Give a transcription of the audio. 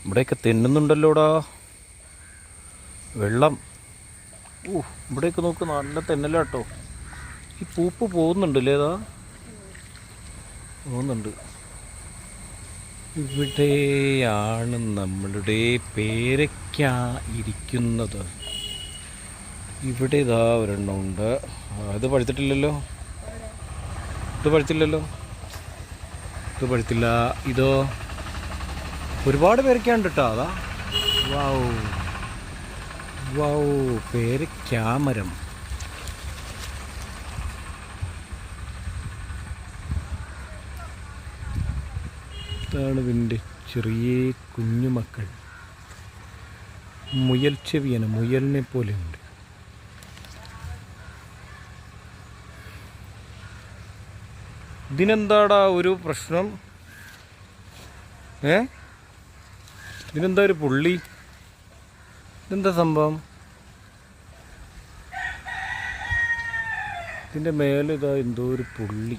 ഇവിടെയൊക്കെ തെന്നുന്നുണ്ടല്ലോടാ വെള്ളം. ഇവിടെയൊക്കെ നോക്ക്, നല്ല തെന്നലാട്ടോ. ഈ പൂപ്പ് പോകുന്നുണ്ടല്ലേ? ഏതാ പോകുന്നുണ്ട്. ഇവിടെയാണ് നമ്മളുടെ പേരയ്ക്ക ഇരിക്കുന്നത്. ഇവിടെ ഇതാ ഒരെണ്ണമുണ്ട്. ഇത് പഴുത്തിട്ടില്ലല്ലോ. ഇത് പഴുത്തില്ലല്ലോ. ഇത് പഴുത്തില്ല. ഇതോ ഒരുപാട് പേരയ്ക്കുണ്ട് കേട്ടോ. അതാ വാവ് വാവ്, പേരയ്ക്കാമരം. ഇതാണ് ഇതിൻ്റെ ചെറിയ കുഞ്ഞുമക്കൾ. മുയൽ ചെവിയാണ്, മുയലിനെ പോലെയുണ്ട്. ഇതിനെന്താടാ ഒരു പ്രശ്നം? ഇതിനെന്താ ഒരു പുള്ളി? ഇതെന്താ സംഭവം? ഇതിൻ്റെ മേലെ ഇതാ എന്തോ ഒരു പുള്ളി.